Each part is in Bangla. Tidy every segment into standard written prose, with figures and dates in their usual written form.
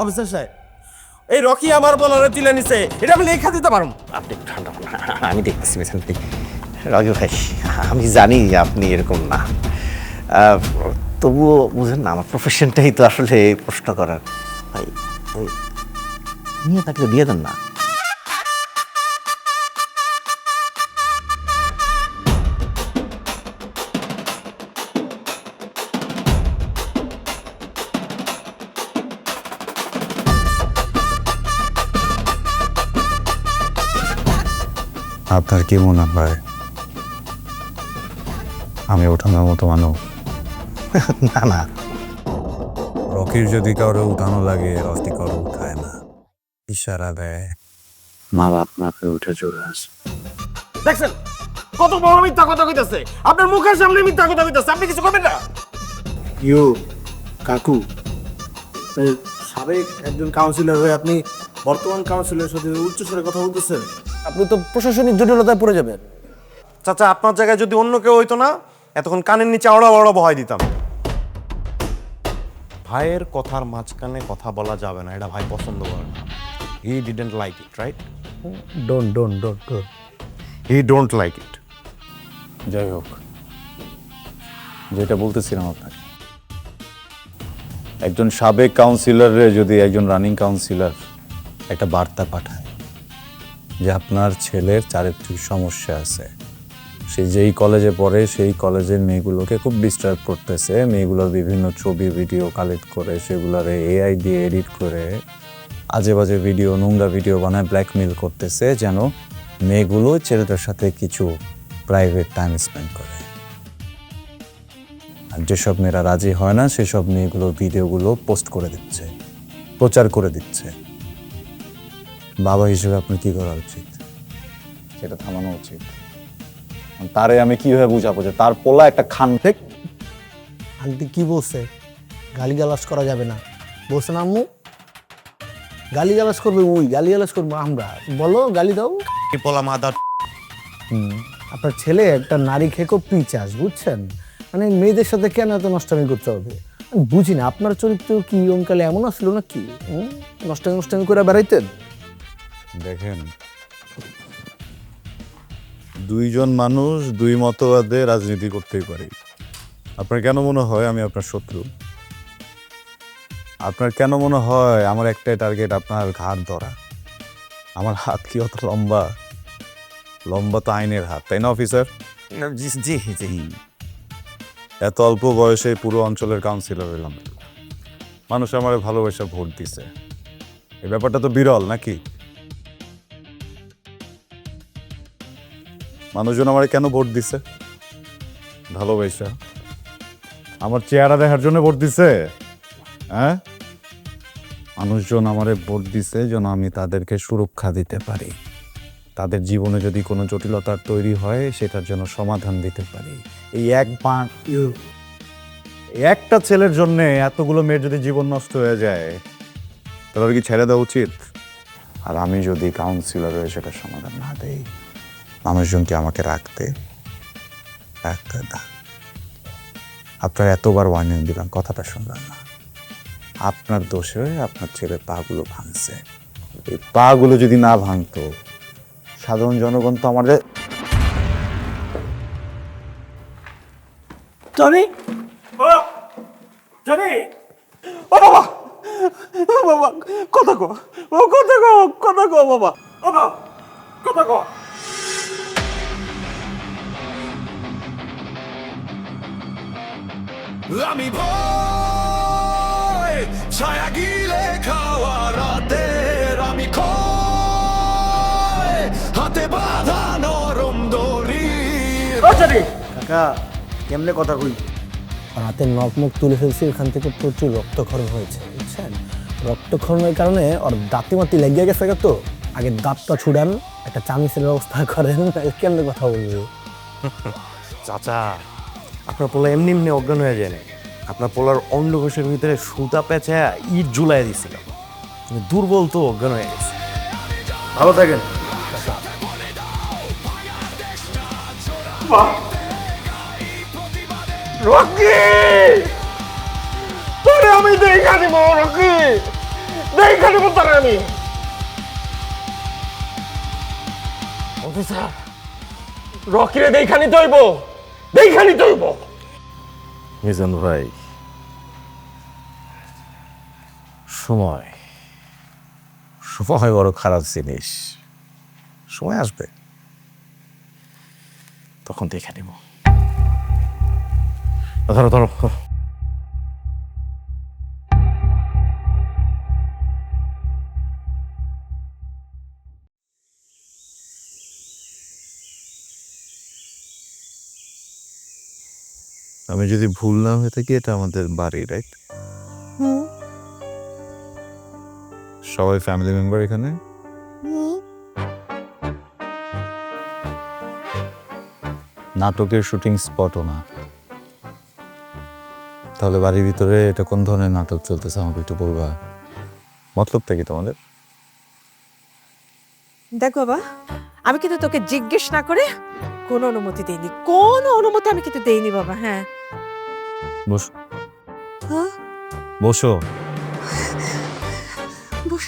অফিসার সাহেব, এই রকি আমার বলারে তুলে নিছে, এটা আমি লেখা দিতে পারবো। আপনি ঠান্ডা হন, আমি দেখতেছি মিশন ভাই। রাজু ভাই, আমি জানি আপনি এরকম না, তবুও বুঝেন না, আমার প্রফেশনটাই তো আসলে প্রশ্ন করার। ভাই ওই নিয়ে থাকলে দিয়ে দেন না। আপনার কি মনে হয় আমি ওঠানোর মতো মানব? না না, রকির যদি কারো উঠানো লাগে, রকি কারো উঠায় না, ইশারা দেয়। মা বাপ না পেয়ে উঠে চলে আসে। দেখছেন কত বড় মিথ্যা কথা কইতাছে, আপনার মুখের সামনে মিথ্যা কথা কইতাছে, আপনি কিছু করবেন না? ইউ কাকু, এই সাবেক একজন কাউন্সিলর হয়ে আপনি বর্তমান কাউন্সিলরের সাথে উচ্চস্বরে কথা বলতেছেন। আপনি তো প্রশাসনিক জটিলতায় পড়ে যাবেন। চাচা, আপনার জায়গায় যদি অন্য কেউ হইতো না, এতক্ষণ কানের নিচে আওড়া বড় বহাই দিতাম। ভাইয়ের কথার মাঝখানে কথা বলা যাবে না, এটা ভাই পছন্দ করে না। He didn't like it, right? Don't don't don't he don't like it. যাই হোক, যেটা বলতেছিলাম আপনাকে, একজন সাবেক কাউন্সিলরে যদি একজন রানিং কাউন্সিলর একটা বার্তা পাঠায় যে আপনার ছেলের চারিত্রিক সমস্যা আছে, সে যেই কলেজে পড়ে সেই কলেজের মেয়েগুলোকে খুব ডিস্টার্ব করতেছে, মেয়েগুলোর বিভিন্ন ছবি ভিডিও কালেক্ট করে সেগুলোরে এআই দিয়ে এডিট করে আজে বাজে ভিডিও, নোংরা ভিডিও বানায় ব্ল্যাকমেল করতেছে যেন মেয়েগুলো ছেলেদের সাথে কিছু প্রাইভেট টাইম স্পেন্ড করে। আর যেসব মেয়েরা রাজি হয় না সেসব মেয়েগুলো ভিডিওগুলো পোস্ট করে দিচ্ছে, প্রচার করে দিচ্ছে। বাবা হিসেবে আপনার কি করা উচিত? সেটা থামানো উচিত। তারে আমি কিভাবে বুঝাবো যে তার পোলা একটা খান থেকে? আন্টি কি বলছে? গালিগালাজ করা যাবে না বলছে না আম্মু? গালিগালাজ করবে ওই, গালিগালাজ করবো আমরা? বলো, গালি দাও। কি পোলা মাদার। আপনার ছেলে একটা নারী খেকো পিচাস, বুঝছেন? মানে মেয়েদের সাথে কেন এত নষ্টামি করতে হবে? আমি বুঝি না, আপনার চরিত্র কি অঙ্কালে এমন আসলো না কি? নষ্টামি নষ্টামি করে বেড়াইতেন? দেখেন, দুইজন মানুষ দুই মতবাদে রাজনীতি করতেই পারি। আপনার কেন মনে হয় আমি আপনার শত্রু? আপনার কেন মনে হয় আমার একটাই টার্গেট আপনার ঘাড় ধরা? আমার হাত কি অত লম্বা? লম্বা তো আইনের হাত, তাই না অফিসার? জি জি জি। এত অল্প বয়সে পুরো অঞ্চলের কাউন্সিলর হইলাম, মানুষ আমার ভালোবাসা ভোট দিছে। এই ব্যাপারটা তো বিরল নাকি? মানুষজন আমারে কেন ভোট দিছে? ভালোবাসা। আমার চেহারা দেখার জন্য ভোট দিছে? হ্যাঁ, মানুষজন আমারে ভোট দিছে যেন আমি তাদেরকে সুরক্ষা দিতে পারি, তাদের জীবনে যদি কোনো জটিলতার তৈরি হয় সেটার জন্য সমাধান দিতে পারি। এই একটা ছেলের জন্য এতগুলো মেয়ের যদি জীবন নষ্ট হয়ে যায় তাহলে কি ছেড়ে দেওয়া উচিত? আর আমি যদি কাউন্সিলর হয়ে সেটার সমাধান না দেই, মানুষজন কি আমাকে রাখতে? আপনার এতবার ওয়ার্নিং দিলাম, কথাটা শুনলাম না। আপনার দোষে আপনার ছেলে পাগুলো ভাঙছে। এই পাগুলো যদি না ভাঙতো, সাধারণ জনগণ তো আমাদের জনি, জনি, ও বাবা, ও বাবা, কথা কো, ও কথা কো, কথা কো বাবা, ও বাবা, কথা কো। আমি ভয় ছায়া গিলে খাওয়া রাতের, আমি খয় হাতে বাঁধা নরম দড়ি। কাকা কেমনে কথা কই? রাতের নখ মুখ তুলে ফেলছি, ওখান থেকে প্রচুর রক্তক্ষরণ হয়েছে, বুঝছেন? রক্তক্ষরণের কারণে ওর দাঁতে মাতি লেগে গেছে, তো আগে দাঁতটা ছুড়ান, একটা চামিচের ব্যবস্থা করেন, কেমনে কথা বলবে? চাচা, আপনার পোলা এমনি এমনি অজ্ঞান হয়ে যায় না। আপনার পোলার অন্ডকোষের ভিতরে সুতা পেঁচে ইট ঝুলাই দিছিল, দুর্বল তো অজ্ঞান হয়ে গেছে। ভালো থাকেন। রকি, তোরে আমি দেখা দিব রকি। দেখানি বলতে আমি অফিসার রকিরে দেখানি তৈব দেখানি তৈব। মিজান ভাই, সময় সময় বড় খারাপ জিনিস, সময় আসবে তখন দেখে নিব। ধরো ধরো। আমি যদি ভুল না হয়ে থাকি এটা আমাদের বাড়ি, রাইট? সবাই ফ্যামিলি মেম্বার এখানে? নাটকের শুটিং স্পটও না, তাহলে বাড়ির ভিতরে এটা কোন ধরনের নাটক চলতেছে আমাকে একটু বলবা? মতলবটা কি তোমাদের? দেখ বাবা, আমি কিন্তু তোকে জিজ্ঞেস না করে কোনো অনুমতি দেইনি, কোনো অনুমতি আমি কিন্তু দেইনি বাবা। হ্যাঁ বসো হ্যাঁ বসো। বস।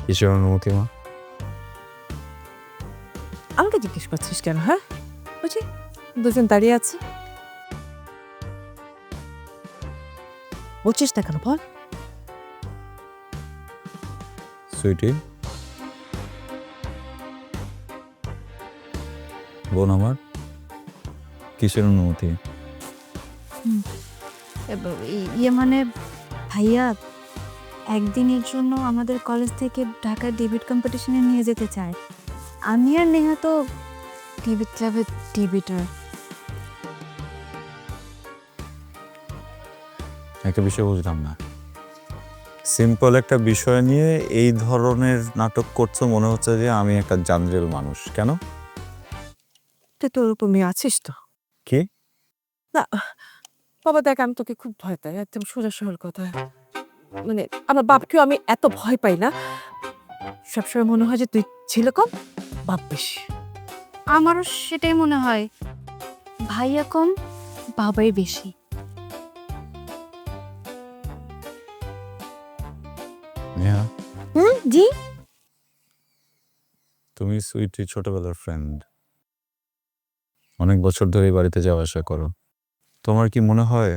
কিসের অনুমতি মা? আমাকে জিজ্ঞেস করছিস কেন? হ্যাঁ বুঝি দুজন দাঁড়িয়ে আছে, বলছিস না কেন বল? সুইটি, বোন আমার, কিসের অনুমতি? ইয়ে মানে ভাইয়া একদিনের জন্য আমাদের কলেজ থেকে ঢাকা ডিবেট কম্পিটিশনে নিয়ে যেতে চায়। আমি আর নেহা তো ডিবেট ক্লাবের ডিবেটার। একটা বিষয় বুঝলাম না, সিম্পল একটা বিষয় নিয়ে এই ধরনের নাটক করছো, মনে হচ্ছে যে আমি একটা জানরেল মানুষ। কেন? তুই তোর উপর মেয়ে আছিস তো? কি? না বাবা দেখ, আমি তোকে খুব ভয় পাই, একদম সোজা সরল কথা। মানে আমার বাপকেও আমি এত ভয় পাই না, সবসময় মনে হয় যে তুই ছিল কম বাপ বেশি। আমারও সেটাই মনে হয়, ভাইয়া কম বাবাই বেশি। নেহা, জি তুমি সুইটির ছোটবেলার ফ্রেন্ড, অনেক বছর ধরে এই বাড়িতে যাওয়া আসা করো। তোমার কি মনে হয়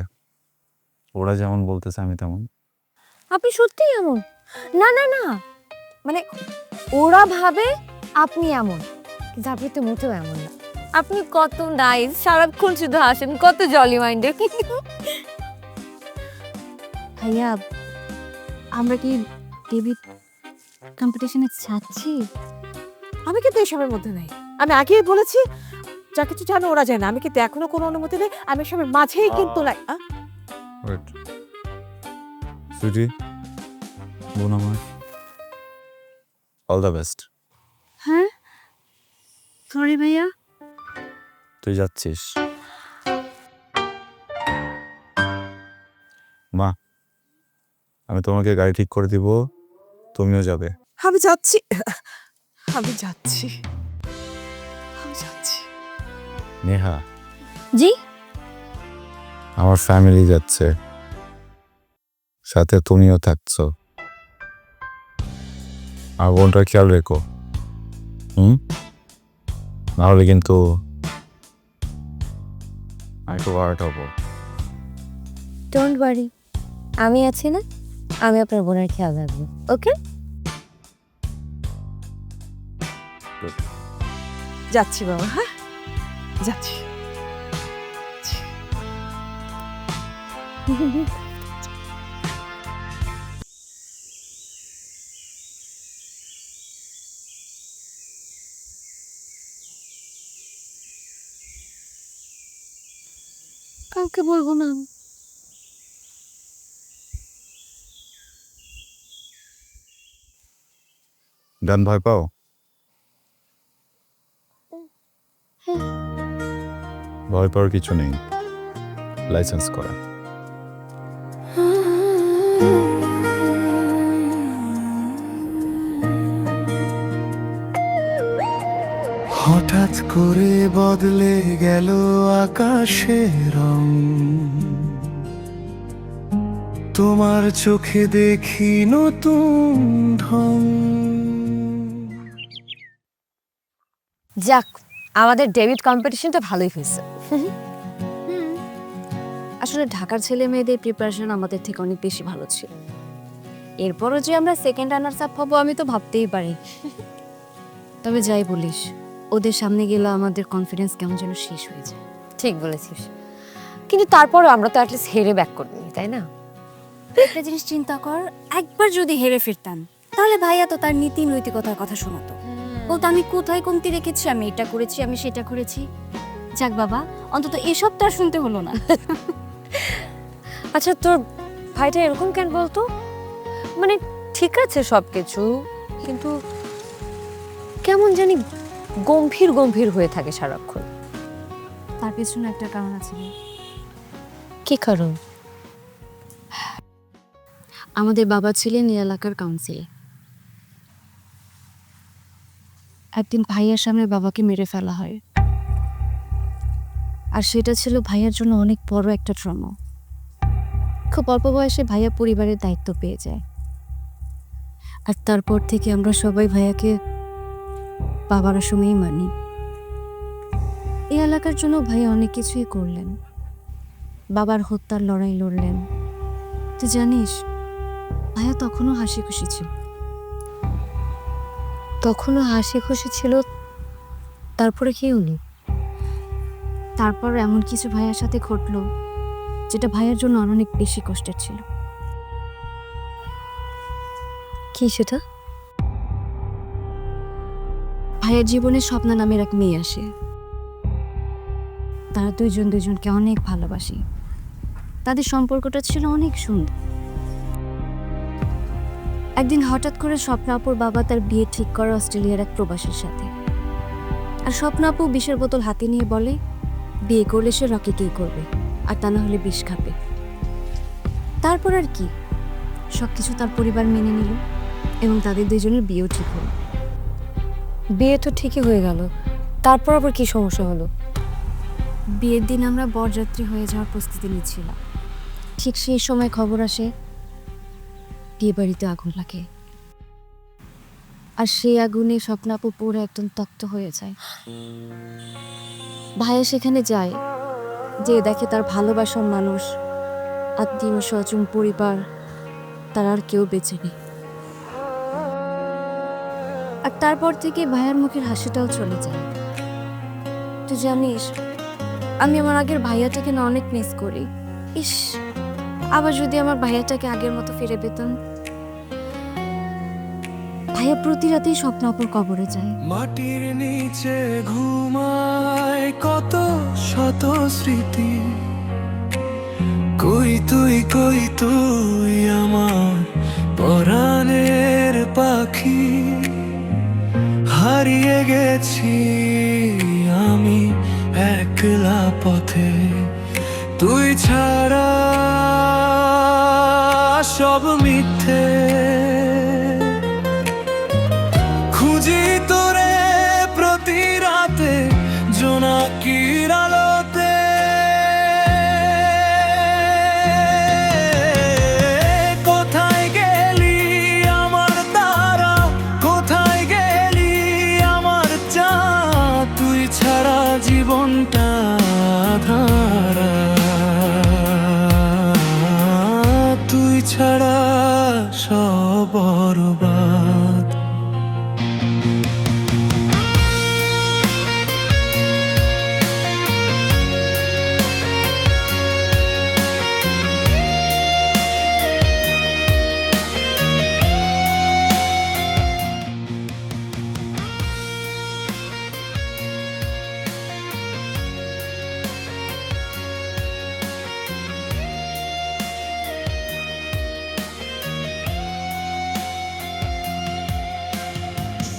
ওরা যেমন বলতেছে আমি তেমন? আপনি সত্যিই এমন? না না না, মানে ওরা ভাবে আপনি এমন, কিন্তু আপনি তো মোটেও এমন না। আপনি কত নাইস, সারাক্ষণ শুধু হাসেন, কত জলি মাইন্ডেড। ভাইয়া আমরা কি ডেবিট কম্পিটিশনে যাচ্ছি? আমি কিন্তু এসবের মধ্যে নাই, আমি আগেই বলেছি যা কিছু জানো ওরা জানে, আমি কিন্তু এখনো কোনো অনুমতি নেই, আমি সবের মাঝেই কিন্তু নাই। ওয়েট, সুইটি, বোন আমার, অল দ্য বেস্ট। হ্যাঁ সরি ভাইয়া। তুই যাচ্ছিস? মা, আমি তোমাকে গাড়ি ঠিক করে দিব, তুমিও যাবে। আমি যাচ্ছি, আমি যাচ্ছি, আমি যাচ্ছি। নেহা, জি আমার ফ্যামিলি যাচ্ছে, সাথে তুমিও থাকছো। আর বোনটার খেয়াল রেখো, নাহলে কিন্তু আমি একটু ওয়ার্ড হবো। ডোন্ট ওয়ারি, আমি আছি না, আমি আপনার বোনের খেয়াল রাখবো। ওকে যাচ্ছি বাবা, হ্যাঁ যাচ্ছি। কাউকে বলবো না। ডান, ভয় পাও? ভয় পাওয়ার কিছু নেই, লাইসেন্স করা। হঠাৎ করে বদলে গেল আকাশের রং। তোমার চোখে দেখি নতুন ঢং। যাক, আমাদের ডেবিট কম্পিটিশনটা ভালোই হয়েছে। আসলে ঢাকার ছেলে মেয়েদের প্রিপারেশন আমাদের থেকে অনেক বেশি ভালো ছিল। এরপরও যে আমরা সেকেন্ড রানার্স আপ হবো আমি তো ভাবতেই পারি। তবে যাই বলিস, ওদের সামনে গেলে আমাদের কনফিডেন্স কেমন যেন শেষ হয়ে যায়। ঠিক বলেছিস, কিন্তু তারপরও আমরা তো অ্যাটলিস্ট হেরে ব্যাক করিনি, তাই না? একটা জিনিস চিন্তা কর, একবার যদি হেরে ফিরতাম তাহলে ভাইয়া তো তার নীতি নৈতিকতার কথা শোনাতো, বলতো আমি কোথায় কমতি রেখেছি, আমি এটা করেছি, আমি সেটা করেছি। যাক বাবা, অন্তত এসব তো আর শুনতে হলো না। আচ্ছা, তোর ভাইটা এরকম কেন বলতো? মানে ঠিক আছে সব কিছু, কিন্তু কেমন জানি গম্ভীর গম্ভীর হয়ে থাকে সারাক্ষণ। তার পেছনে একটা কারণ আছে। কি কারণ? আমাদের বাবা ছিলেন এই এলাকার কাউন্সিলে। একদিন ভাইয়ার সামনে বাবাকে মেরে ফেলা হয়, আর সেটা ছিল ভাইয়ার জন্য অনেক বড় একটা ট্রমা। খুব অল্প বয়সে ভাইয়া পরিবারের দায়িত্ব পেয়ে যায়, আর তারপর থেকে আমরা সবাই ভাইয়াকে বাবার সময়ই মানি। এই এলাকার জন্য ভাইয়া অনেক কিছুই করলেন, বাবার হত্যার লড়াই লড়লেন। তুই জানিস, ভাইয়া তখনও হাসি খুশি ছিল। তখনও হাসি খুশি ছিল, তারপরে কি হলো? তারপর এমন কিছু ভাইয়ার সাথে ঘটলো যেটা ভাইয়ার জন্য আর অনেক বেশি কষ্টের ছিল। কি সেটা? ভাইয়ের জীবনে স্বপ্না নামের এক মেয়ে আসে। তারা দুইজন দুইজনকে অনেক ভালোবাসে, তাদের সম্পর্কটা ছিল অনেক সুন্দর। একদিন হঠাৎ করে স্বপ্না আপুর বাবা তার বিয়ে ঠিক করে অস্ট্রেলিয়ার এক প্রবাসীর সাথে। আর স্বপ্না আপু বিষের বোতল হাতে নিয়ে বলে বিয়ে করলে সে রকিকেই করবে, আর তা না হলে বিষ খাবে। তারপর আর কি, সবকিছু তার পরিবার মেনে নিল এবং তাদের দুইজনের বিয়েও ঠিক হলো। বিয়ে তো ঠিকই হয়ে গেল, তারপর আবার কি সমস্যা হলো? বিয়ের দিন আমরা বরযাত্রী হয়ে যাওয়ার প্রস্তুতি নিচ্ছিলাম। ঠিক সেই সময় খবর আসে বিয়ে বাড়িতে আগুন লাগে, আর সেই আগুনে স্বপ্না আপু পুরো একদম তপ্ত হয়ে যায়। ভাইয়া সেখানে যায়, যে দেখে তার ভালোবাসার মানুষ, আত্মীয় স্বজন, পরিবার, তার আর কেউ বেঁচে নেই। আর তারপর থেকে ভাইয়ার মুখের হাসিটাও চলে যায়। তুই জানিস, আমি আমার আগের ভাইয়াটাকে না অনেক মিস করি। ইস, আবার যদি আমার ভাইয়াটাকে আগের মতো ফিরে পেতাম। ভাইয়া প্রতি রাতেই স্বপ্ন অপর কবরে যায়। মাটির নিচে ঘুমায় কত শত স্মৃতি, কই তুই আমার পরাণের পাখি। হারিয়ে গেছি আমি একলা পথে, তুই ছাড়া সব মিথ্যে। খুঁজি তোরে প্রতি রাতে জোনাকির আলোতে, কোথায় গেলি আমার তারা, কোথায় গেলি আমার চাঁদ, তুই ছাড়া জীবনটা ধারা, তুই ছাড়া সব বরবাদ।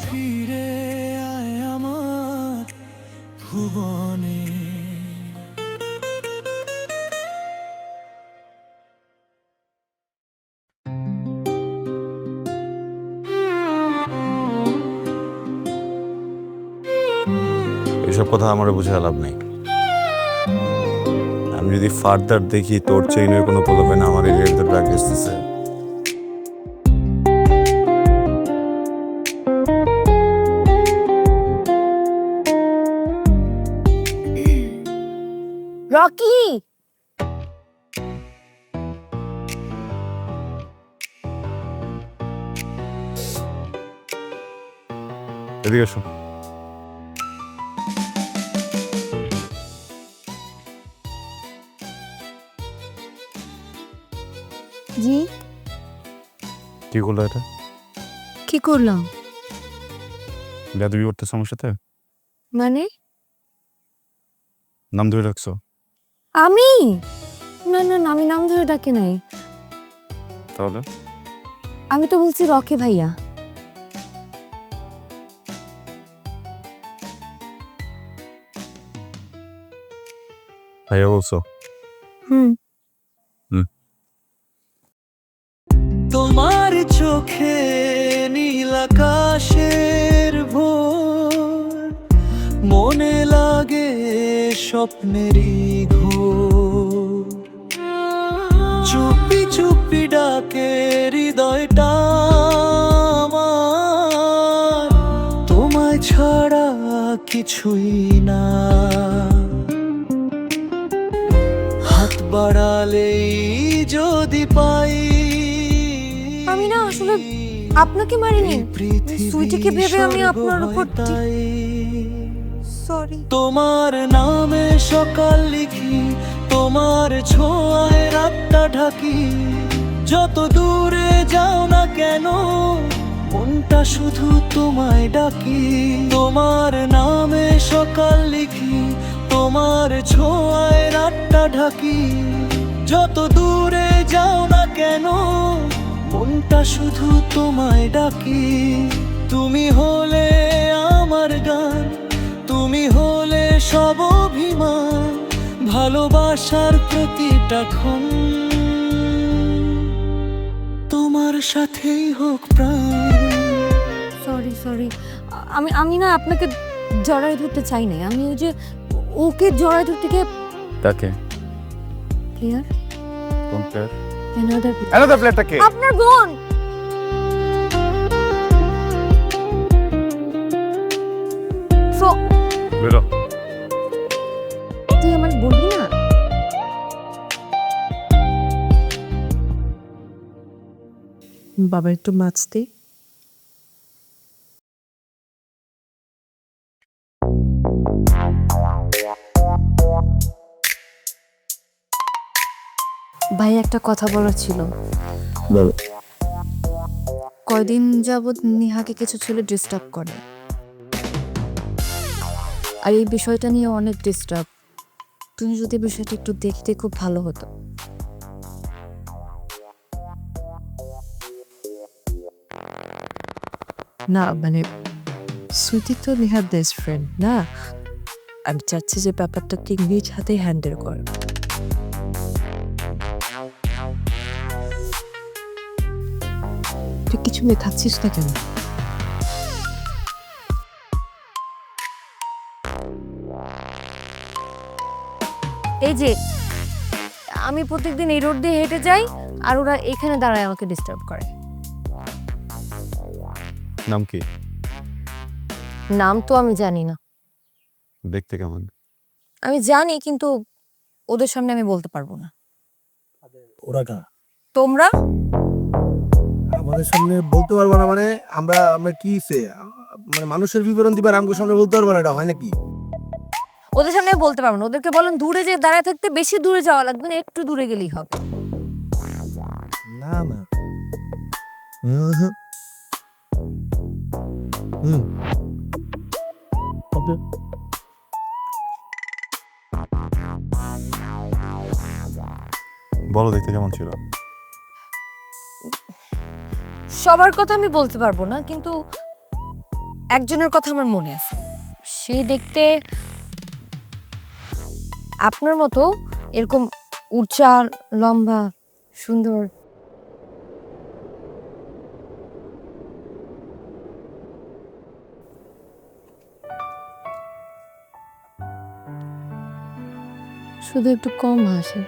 ফিরে আয় আমার ভুবনে। এসব কথা আমার বুঝে লাভ নেই। আমি যদি ফার্দার দেখি তোর চেইনের কোনো পোলাপেন আমার এরিয়াতে ড্রাগ আসতেছে, রকি, এদিকে এসো। জি কি করলো এটা? কি করলাম? বেয়াদবি করতেছ আমার সাথে? মানে নাম ধরে রাখছো? আমি না না না, আমি নাম ধরে ডাকি নাই। তাহলে আমি তো বলছি রকি ভাইয়া। ভাইয়া বলছো? হুম। তোমার চোখে নীল আকাশের ভোর, মনে লাগে স্বপ্নেরই ঘোর। চুপি চুপি ডাকে হৃদয়টা আমার, তোমায় ছাড়া কিছুই না। হাত বাড়ালেই যদি পাই, আমি না আসলে আপনাকে মারিনি, সুইটিকে ভেবে আমি আপনার উপর সরি। তোমার নামে সকাল লিখি, তোমার ছোঁয়ায় রাতটা ঢাকি। যত দূরে যাও না কেন মনটা শুধু তোমায় ডাকি। তোমার নামে সকাল লিখি, তোমার ছোঁয়ায় রাতটা ঢাকি। যত দূরে যাও না কেন মনটা শুধু তোমায় ডাকি। তুমি হলে আমার গান, তুমি হলে সব অভিমান, ভালোবাসার প্রতিটা ক্ষণ তোমার সাথেই হোক প্রাণ। সরি সরি, আমি না আপনাকে জড়াই ধরতে চাই নাই। আমি ওই যে ওকে জড়াই ধরতে গিয়ে তাকে ক্লিয়ার কোন প্লেয়ার? অ্যানাদার প্লেয়ারটাকে আপনার বোন। So, বেরো। তুই আমার বলবি না? বাবা একটু মাছ দে। ভাই একটা কথা বলার ছিল। কয়দিন যাবৎ নিহাকে কিছু ছেলে ডিস্টার্ব করে, আর এই বিষয়টা নিয়ে অনেক ডিস্টার্ব। তুমি যদি বিষয়টা একটু দেখতে খুব ভালো হতো। না মানে সুইটি তো নেহার বেস্ট ফ্রেন্ড না, আমি চাচ্ছি যে ব্যাপারটাকে নিজ হাতেই হ্যান্ডেল কর। তুই কিছু মেখাচ্ছিস না কেন? এই যে আমি প্রত্যেকদিন এই রোড দিয়ে হেঁটে যাই আর ওরা এখানে দাঁড়ায় আমাকে ডিস্টার্ব করে। নাম কি? নাম তো আমি জানি না। দেখতে কেমন? আমি জানি কিন্তু ওদের সামনে আমি বলতে পারবো না। ওরা কারা? তোমরা আমাদের সামনে বলতে পারবো না মানে আমরা আমরা কি মানে মানুষের বিবরণ দিবার আমাদের সামনে বলতে পারবো না, এটা হয় নাকি? ওদের সামনে আমি বলতে পারবো না। ওদেরকে বলেন দূরে যে দাঁড়ায় থাকতে, বেশি দূরে যাওয়া লাগবে না, একটু দূরে গেলেই হবে। না না বলো দেখতে কেমন ছিল? সবার কথা আমি বলতে পারবো না, কিন্তু একজনের কথা আমার মনে আছে। সে দেখতে আপনার মতো এরকম উঁচা, লম্বা, সুন্দর। শুধু একটু কম হাসে।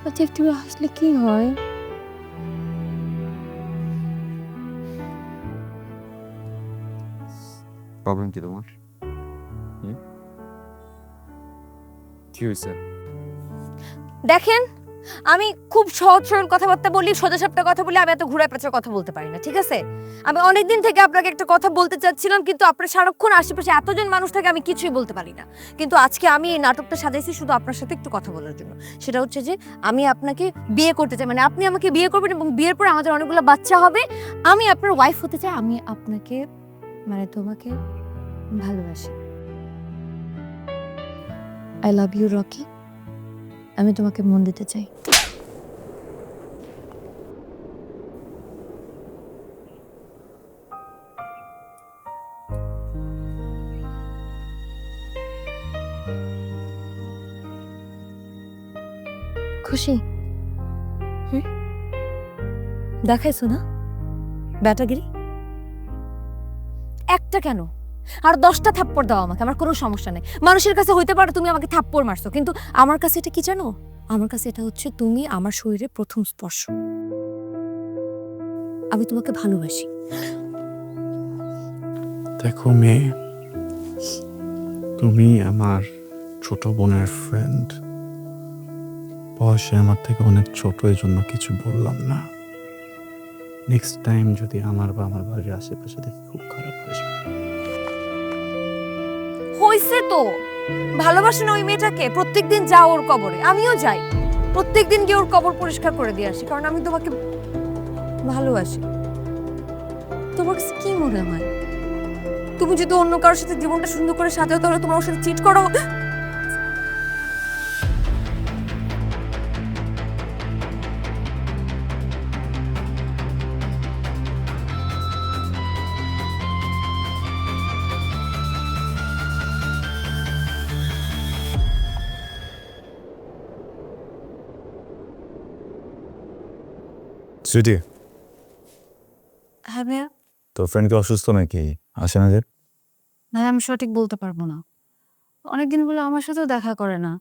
আচ্ছা একটু হাসলে কি হয়? প্রবলেম কি তোমার? কি হয়েছে? দেখেন, আমি খুব সহজ সরল কথাবার্তা বলি, সোজাসাপটা কথা বলি, আমি এত ঘুরায় পেঁচায় কথা বলতে পারি না, ঠিক আছে? আমি অনেকদিন থেকে আপনাকে একটা কথা বলতে চাচ্ছিলাম, কিন্তু আপনার সারাক্ষণ আশেপাশে এতজন মানুষ থাকে, আমি কিছুই বলতে পারি না। কিন্তু আজকে আমি এই নাটকটা সাজাইছি শুধু আপনার সাথে একটু কথা বলার জন্য। সেটা হচ্ছে যে আমি আপনাকে বিয়ে করতে চাই, মানে আপনি আমাকে বিয়ে করবেন এবং বিয়ের পরে আমাদের অনেকগুলো বাচ্চা হবে। আমি আপনার ওয়াইফ হতে চাই। আমি আপনাকে, মানে তোমাকে ভালোবাসি। I love you Rocky. আমি তোমাকে মন দিতে চাই। খুশি? দেখাইছো না ব্যাটাগিরি? একটা কেন, আর 10টা থাপ্পড় দাও আমাকে, আমার কোনো সমস্যা নেই। মানুষের কাছে হইতে পারে তুমি আমাকে থাপ্পড় মারছো, কিন্তু আমার কাছে এটা কি জানো? আমার কাছে এটা হচ্ছে তুমি আমার শরীরে প্রথম স্পর্শ। আমি তোমাকে ভালোবাসি। দেখো মেয়ে, তুমি আমার ছোট বোনের ফ্রেন্ড, বয়সে আমার থেকে অনেক ছোট, এই জন্য কিছু বললাম না। নেক্সট টাইম যদি আমার বা আমার বাড়ির আশেপাশে দেখি খুব খারাপ হয়েছে। হইছে তো, ভালোবাসো না ওই মেয়েটাকে? প্রত্যেকদিন যাও ওর কবরে, আমিও যাই প্রত্যেকদিন গিয়ে ওর কবর পরিষ্কার করে দিয়ে আসি, কারণ আমি তোমাকে ভালোবাসি। তোমার কাছে কি মনে হয় তুমি যদি অন্য কারোর সাথে জীবনটা সুন্দর করে সাজাও, তাহলে তোমার ওর সাথে চিট করো? সুইটি, হ্যাঁ ভাইয়া। তোর ফ্রেন্ড কি অসুস্থ নাকি? আসে না যে? ভাই আমি সঠিক বলতে পারবো না, অনেকদিন হলো আমার সাথেও দেখা করে না।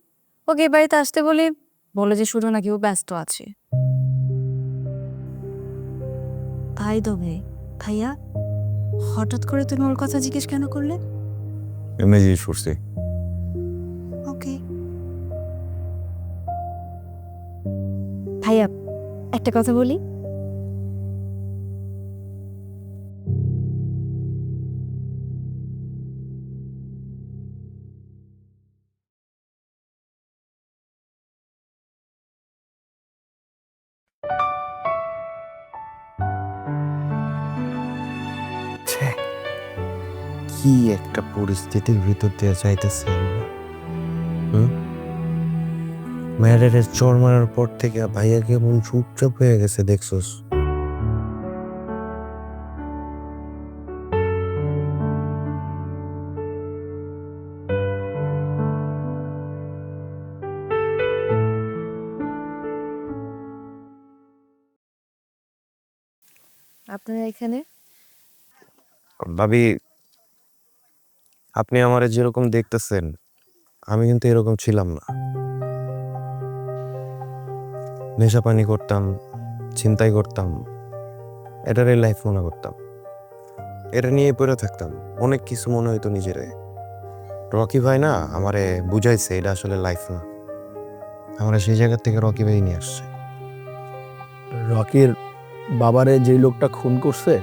ওকে এই বাড়িতে আসতে বলে যে শুধু নাকি ও ব্যস্ত আছে। ভাই দবে ভাইয়া, হঠাৎ করে তুমি ওর কথা জিজ্ঞেস কেন করলে? এমনি জিজ্ঞেস করছি। ওকে ভাইয়া, একটা কথা বলি। কি একটা পরিস্থিতির ভিতর দিয়ে যাইতেছে আমরা। ম্যারেজের চর মারার পর থেকে ভাইয়া কেমন চুপচাপ হয়ে গেছে দেখছোস? আপনারা এখানে? ভাবি, আপনি আমারে যেরকম দেখতেছেন আমি কিন্তু এরকম ছিলাম না। নেশা পানি করতাম, ছিনতাই করতাম, এটারই লাইফ মনে করতাম, এটা নিয়ে পড়ে থাকতাম, অনেক কিছু মনে হইতো নিজেরে। রকি ভাই না আমারে বুঝাইছে এটা আসলে লাইফ না। আমরা সেই জায়গা থেকে রকি ভাই নিয়ে আসছে। রকির বাবারে যেই লোকটা খুন করছে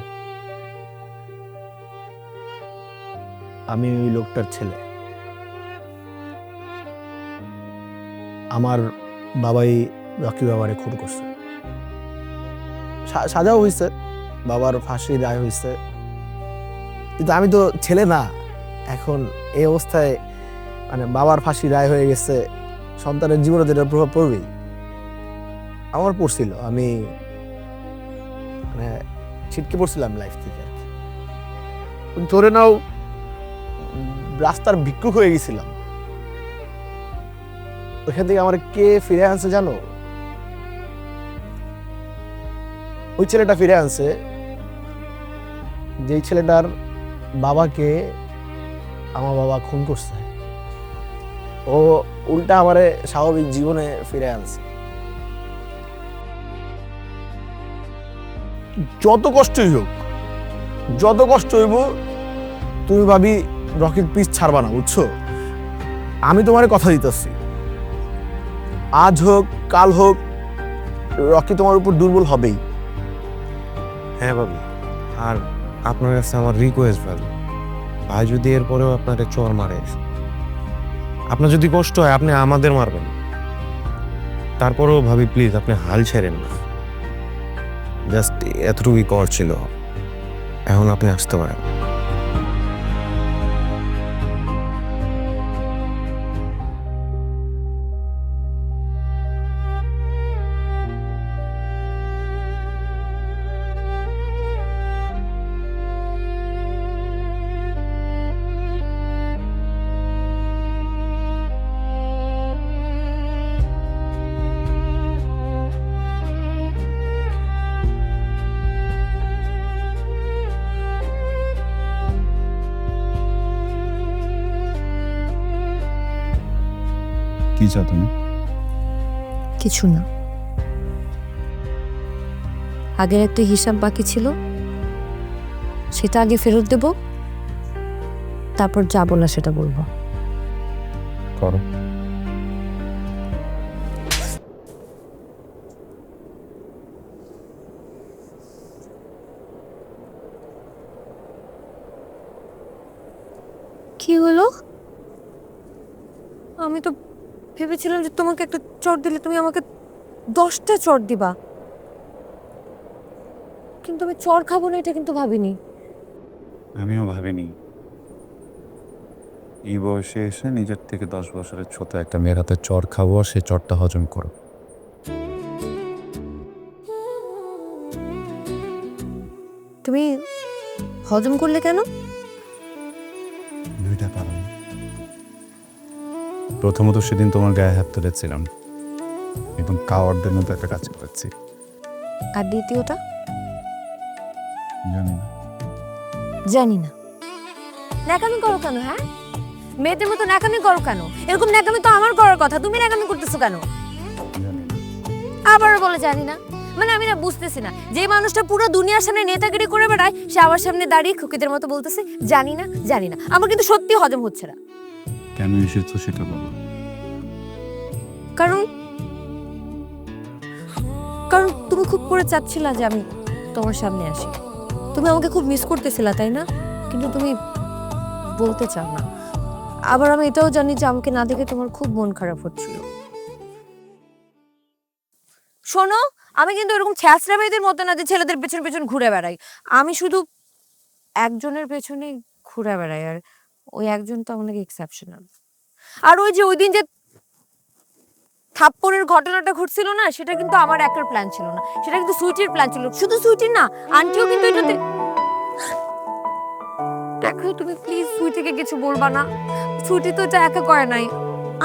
আমি ওই লোকটার ছেলে। আমার বাবাই রকি বাবারে খুন করছে, সাজাও হয়েছে, বাবার ফাঁসির রায় হয়েছে, কিন্তু আমি তো ছেলে না। এখন এই অবস্থায় মানে বাবার ফাঁসি রায় হয়ে গেছে, সন্তানের জীবনে যেটা প্রভাব পড়বেই, আমার পড়ছিল। আমি মানে ছিটকে পড়ছিলাম লাইফ থেকে আর কি। ধরে নাও রাস্তার ভিক্ষুক হয়ে গেছিলাম। ওইখান থেকে আমার কে ফিরে আনছে জানো? ওই ছেলেটা ফিরে আনছে যেই ছেলেটার বাবাকে আমার বাবা খুন করছে। ও উল্টা আমারে স্বাভাবিক জীবনে ফিরে আনছে। যত কষ্টই হোক, যত কষ্ট হইব, তুমি ভাবি রকির পিস ছাড়বা না, বুঝছো? আমি তোমারে কথা দিতেছি, আজ হোক কাল হোক রকি তোমার উপর দুর্বল হবেই। হ্যাঁ ভাবি, আর আপনার কাছে আমার রিকোয়েস্ট ভাবি, ভাই যদি এরপরেও আপনাকে চর মারে, আপনার যদি কষ্ট হয় আপনি আমাদের মারবেন, তারপরেও ভাবি প্লিজ আপনি হাল ছেড়েন না। জাস্ট এতটুকুই কর ছিল, এখন আপনি আসতে পারেন। কি চাও তুমি? কিছু না, আগের একটা হিসাব বাকি ছিল, সেটা আগে ফেরত দেব, তারপর যা বলা সেটা বলবো। করো। কি হলো? আমি তো ভেবেছিলাম যে তোমাকে একটা চট দিলে তুমি আমাকে 10টা চট দিবা, কিন্তু আমি চর খাবো না এটা কিন্তু ভাবিনি। আমিও ভাবিনি এই বয়সে এসে নিজের থেকে 10 বছরের ছোট একটা মেয়ের হাতে চর খাবো আর সেই চরটা হজম করো। তুমি হজম করলে কেন? দুইটা কারণ। প্রথমত সেদিন তোমার গায়ে হাত তুলেছিলাম, একদম কাওয়ারদের মতো একটা কাজ করেছি। আর দ্বিতীয়টা? জানি না। জানি না। ন্যাকামি করো কেন? হ্যাঁ, মেয়েদের মতো ন্যাকামি করো কেন? এরকম ন্যাকামি তো আমার করার কথা, তুমি ন্যাকামি করতেছো কেন? জানি না। আবার বলে জানি না। মানে আমি না বুঝতেছি না, যে মানুষটা পুরো দুনিয়ার সামনে নেতাগিরি করে বেড়ায় সে আমার সামনে দাঁড়িয়ে খুকিদের মতো বলতেছে জানি না জানি না। আমার কিন্তু সত্যি হজম হচ্ছে না। কেন এসেছো সেটা বলো। কারণ কারণ তুমি খুব করে চাচ্ছিলা যে আমি তোমার সামনে আসি, তুমি আমাকে খুব মিস করতেছিলা, তাই না? কিন্তু তুমি বলতে চাও না। আবার আমি এটাও জানি যে আমাকে না দেখে তোমার খুব মন খারাপ হচ্ছিল। শোনো, আমি কিন্তু এরকম ছ্যাঁচড়া মেয়েদের মতো না যে ছেলেদের পেছন পেছন ঘুরে বেড়াই। আমি শুধু একজনের পেছনে ঘুরে বেড়াই, আর ওই একজন তো অনেক এক্সেপশনাল। আর ওই যে ওই দিন যে থাপ্পড়ের ঘটনাটা ঘটছিল না, সেটা কিন্তু আমার একার প্ল্যান ছিল না, সেটা কিন্তু সুইটির প্ল্যান ছিল। শুধু সুইটির না, আন্টিও কিন্তু এটাতে। দেখো তুমি প্লিজ সুইটিকে কিছু বলবা না, সুইটি তো এটা একা করে নাই,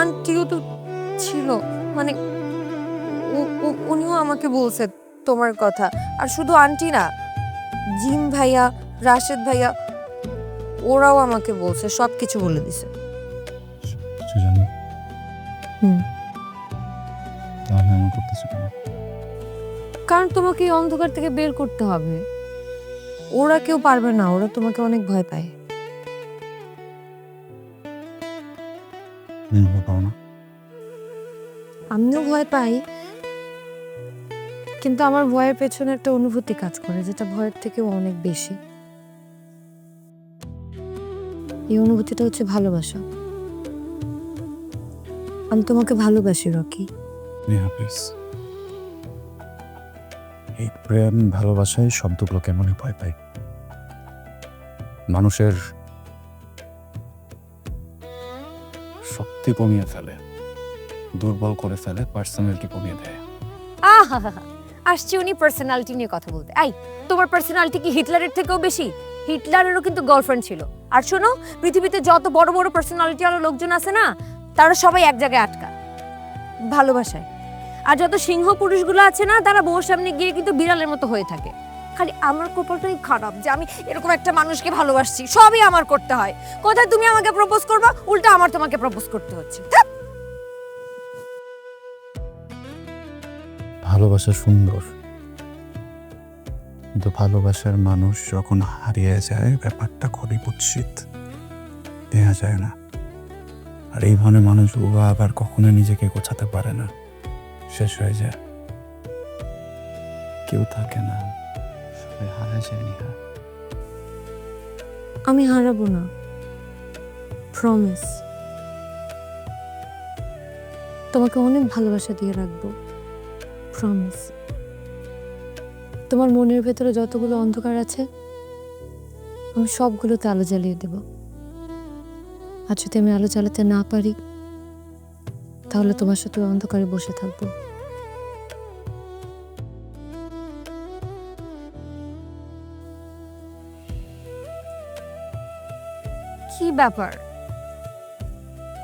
আন্টিও তো ছিল। মানে উনিও আমাকে বলছে তোমার কথা। আর শুধু আন্টি না, জিম ভাইয়া, রাশেদ ভাইয়া, ওরাও আমাকে বলছে, সব কিছু বলে দিছে। জানি। হুম। তাহলে এমন করতেছো কেন? কারণ তোমাকে এই অন্ধকার থেকে বের করতে হবে। ওরা কেউ পারবে না, ওরা তোমাকে অনেক ভয় পায়। পাও না? আমিও ভয় পাই, কিন্তু আমার ভয়ের পেছনে একটা অনুভূতি কাজ করে, যেটা ভয়ের থেকেও অনেক বেশি। এই অনুভূতিটা হচ্ছে ভালোবাসা। আমি তোমাকে ভালোবাসি রকি। নেহা প্লিজ। এই প্রেম ভালোবাসায় শব্দগুলো কেমন ভয় পাই। মানুষের শক্তি কমিয়ে ফেলে, দুর্বল করে ফেলে, পার্সোনালিটি কমিয়ে দেয়। আহা, আসছে উনি পার্সোনালিটি নিয়ে কথা বলতে। আই, তোমার পার্সোনালিটি কি হিটলারের থেকেও বেশি? হিটলারেরও কিন্তু গার্লফ্রেন্ড ছিল। আর শোনো, পৃথিবীতে যত বড় বড় পার্সোনালিটি ওয়ালা লোকজন আছে না, তারা সবাই এক জায়গায় আটকা, ভালোবাসায়। আর যত সিংহ পুরুষগুলো আছে না, তারা বউর সামনে গিয়ে কিন্তু বিড়ালের মতো হয়ে থাকে। খালি আমার কপালটাই খারাপ যে আমি এরকম একটা মানুষকে ভালোবাসছি, সবই আমার করতে হয়। কোথায় তুমি আমাকে প্রপোজ করবা, উল্টা আমার তোমাকে প্রপোজ করতে হচ্ছে। ধ্যাৎ। ভালোবাসা সুন্দর, কিন্তু ভালোবাসার মানুষ যখন হারিয়ে যায় ব্যাপারটা খুবই কুৎসিত, দেয়া যায় না। আর এই ধরনের মানুষগুলো আবার কখনো নিজেকে গোছাতে পারে না, শেষ হয়ে যায়, কেউ থাকে না, সবাই হারা যায় নিহা। আমি হারাবো না, প্রমিস। তোমাকে অনেক ভালোবাসা দিয়ে রাখবো, প্রমিস। তোমার মনের ভেতরে যতগুলো অন্ধকার আছে আমি সবগুলোতে আলো জ্বালিয়ে দেব। আর যদি আমি আলো জ্বালাতে না পারি তাহলে তোমার সাথে ওই অন্ধকারে বসে থাকবো। কি ব্যাপার,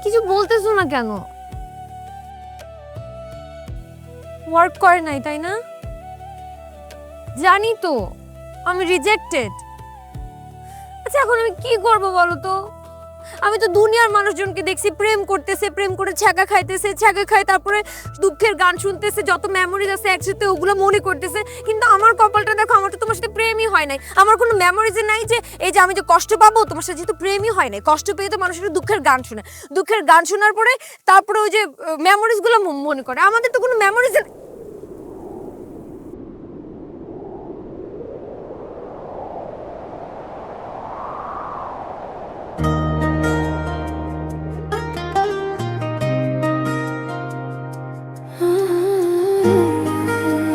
কিছু বলতেছো না কেন? ওয়ার্ক করে নাই তাই না? জানি তো আমি রিজেক্টেড। আচ্ছা এখন আমি কি করব বলো তো? আমি তো দুনিয়ার মানুষজনকে দেখছি প্রেম করতেছে, প্রেম করে ছ্যাঁকা খাইতেছে, ছ্যাঁকা খায় তারপরে দুঃখের গান শুনতেছে, যত মেমোরিজ আছে একসাথে ওগুলো মনে করতেছে। কিন্তু আমার কপালটা দেখো, আমার তো তোমার সাথে প্রেমই হয় নাই। আমার কোনো মেমোরিজ নাই যে এই যে আমি যে কষ্ট পাবো, তোমার সাথে যেহেতু প্রেমই হয় নাই। কষ্ট পেয়ে তো মানুষের দুঃখের গান শুনে, দুঃখের গান শোনার পরে তারপরে ওই যে মেমোরিজগুলো মনে করে। আমাদের তো কোনো মেমোরিজ।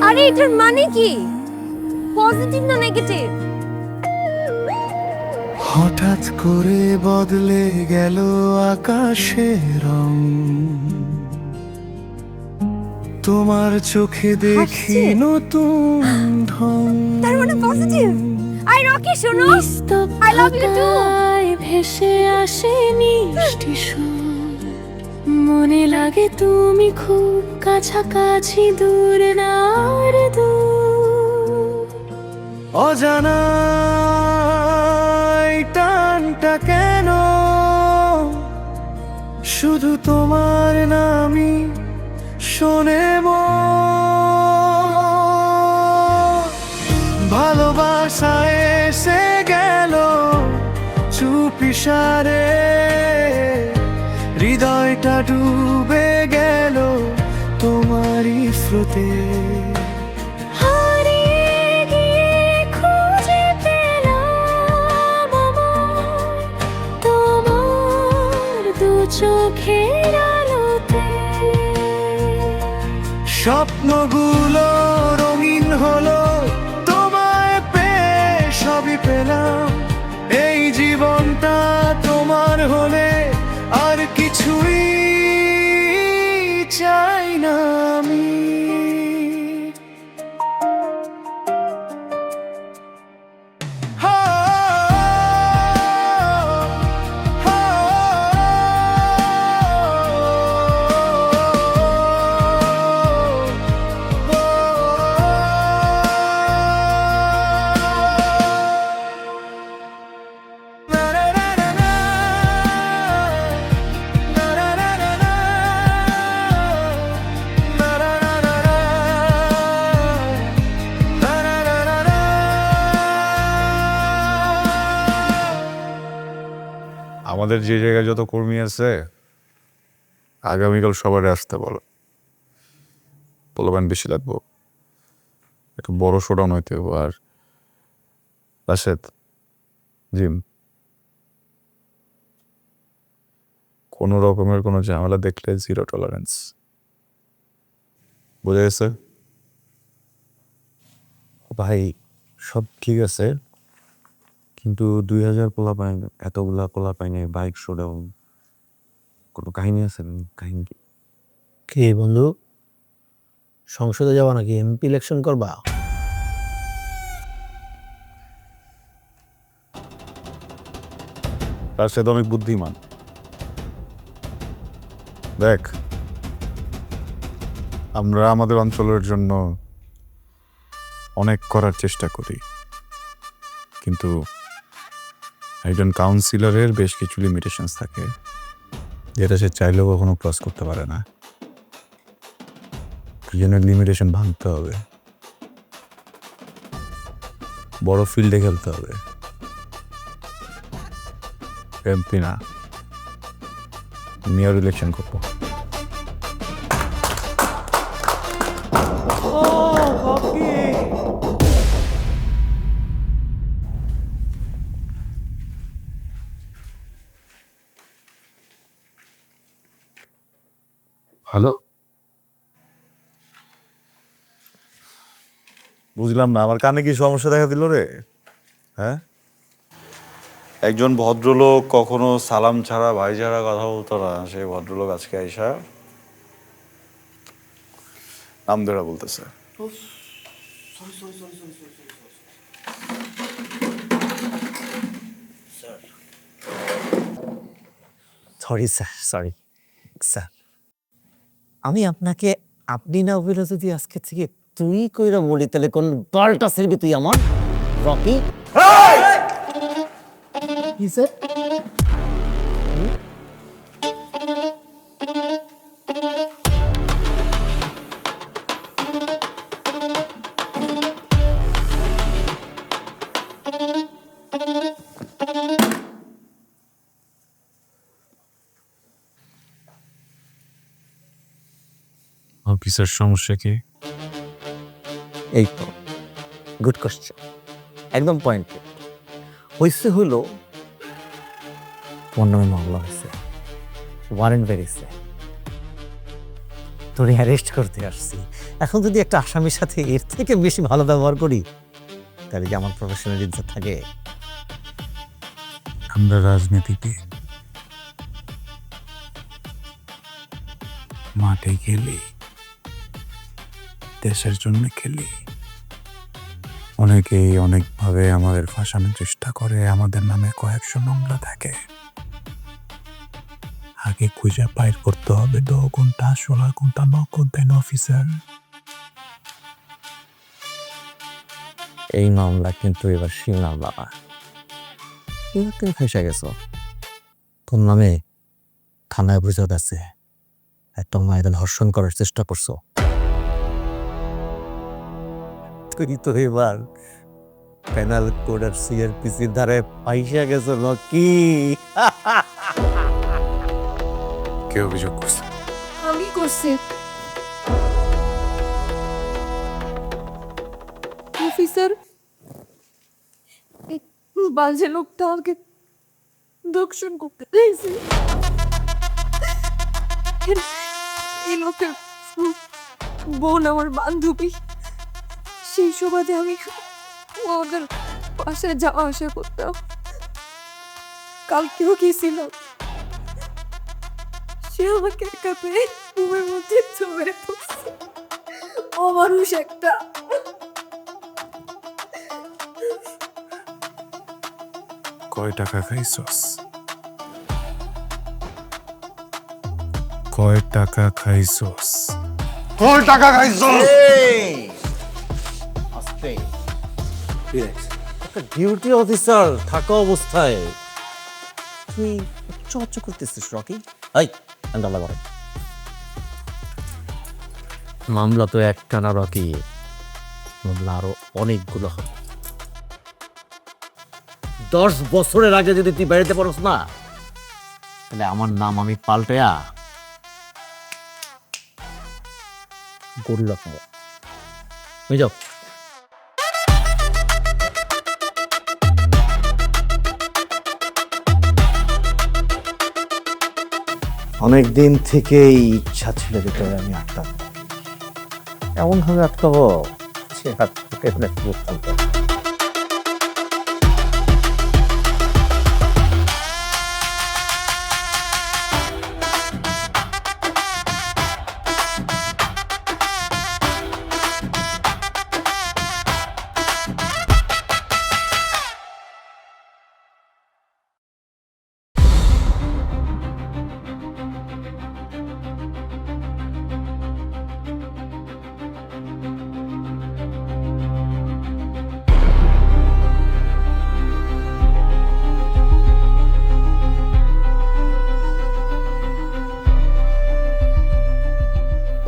আরে এটার মানে কি? পজিটিভ না নেগেটিভ? হঠাৎ করে বদলে গেল আকাশের রং, তোমার চোখে দেখি নতুন ঢং। তার মানে পজিটিভ। আই রকি শোনো, আই লাভ ইউ টু। ভেসে আসে মিষ্টি সুর, মনে লাগে তুমি খুব কাছাকাছি, দূর না আর দূর। অজানা টানটা কেন, শুধু তোমার নামই শোনে ভালোবাসা এসে গেল চুপিসারে, হৃদয়টা ডুবে গেল তোমারই স্রোতে। হারিয়ে গিয়ে খুঁজে পেলাম আমায় তোমার দু চোখের আলোতে। স্বপ্নগুলো রঙিন হলো তোমায় পেয়ে, সবই পেলাম। এই জীবনটা তোমার হলে আর কিছুই চাই না আমি। আমাদের যে জায়গায় যত কর্মী আছে আগামীকাল সবার আসতে বলো, পোলাপান বেশি লাগবো, একটু বড় শোডাউন হইতে হবে। আর রাশেদ, জিম, কোনো রকমের কোনো ঝামেলা দেখলে 0 টলারেন্স, বোঝা গেছে? ভাই সব ঠিক আছে, কিন্তু 2000 পোলা পাইন, এতগুলা পোলা পাইনে বাইক শোডাউন, কোনো কাহিনী আছে? কাহিনী কি? কি বন্ধু, সংসদে যাওয়া নাকি এমপি ইলেকশন করবা? রাশেদ অনেক বুদ্ধিমান। দেখ, আমরা আমাদের অঞ্চলের জন্য অনেক করার চেষ্টা করি, কিন্তু একজন কাউন্সিলরের বেশ কিছু লিমিটেশনস থাকে যেটা সে চাইলেও কখনো ক্রস করতে পারে না। এই জন্য লিমিটেশন ভাঙতে হবে, বড় ফিল্ডে খেলতে হবে, এমপি না মেয়র ইলেকশন করবো। হ্যালো, বুঝলাম না, আমার কানে কি সমস্যা দেখা দিল রে? হ্যাঁ, একজন ভদ্রলোক কখনো সালাম ছাড়া ভাই ছাড়া কথা বলতো না, সেই ভদ্রলোক আজকে আইসা নাম ধরে বলতেছে। Sorry sir, sorry sir. আমি আপনাকে আপনি না বলে যদি আজকে থেকে তুই কইরা বলি, তাহলে কোন বালটা ছেড়বি তুই আমার রকি? কি স্যার? অফিসার সমস্যা কি? এই তো গুড কোশ্চেন, একদম পয়েন্ট। হয়েছে হলো তোমার নামে মামলা হয়েছে, ওয়ারেন্ট বেরিয়েছে, তোরে অ্যারেস্ট করতে আসছি। এখন যদি একটা আসামির সাথে এর থেকে বেশি ভালো ব্যবহার করি, তাহলে কি আমার প্রফেশনাল ইজ্জত থাকে? আমরা রাজনীতিতে মাঠে খেলি, দেশের জন্য খেলি। অনেকেই অনেকভাবে আমাদের ফাঁসানোর চেষ্টা করে, আমাদের নামে কয়েকশো মামলা থাকে। আগে খুঁজে বাইর করতে হবে তো কোনটা আসল আর কোনটা নকল, দেন অফিসার। এই মামলা কিন্তু এবার শিল মামলা না, এবার তুমি ফেসে গেছো। তোর নামে থানায় অভিযোগ আছে, একটা মায়েদের ধর্ষণ করার চেষ্টা করছো। তুই তো এবার পেনাল কোড আর সিআরপিসির ধারে পাইসা গেছো নাকি? কে অভিযোগ করছে? আমি করছি। অফিসার, এই বাজে লোকটা আমাকে দর্শন করতে চাইছে। এই লোকের বোন আমার বান্ধবী, সেই সুবাদে আমি ওদের পাশে যাওয়া আসা করতাম। কালকেও গেছিলাম, সে আমাকে একা পেয়ে ঘুমের মধ্যে চলে পড়ছে। অমানুষ একটা। কয় টাকা খাইছস? কয় টাকা খাইছস? কয় টাকা খাইছস? আস্তে একটা ডিউটি অফিসার থাকা অবস্থায় তুই চর্চ করতেছিস রকি? এই আন্দালা করে মামলা তো একটা না রকি, মামলা আরো অনেকগুলো হবে। 10 বছরের আগে যদি তুই বেড়াতে পারস না, তাহলে আমার নাম আমি পাল্টায়া গরু রাখবো। বুঝো? অনেক দিন থেকেই ইচ্ছা ছিল ভিতরে আমি আটকাবো, এমন ভাবে আটকাবো সে হাত থেকে বুঝতাম।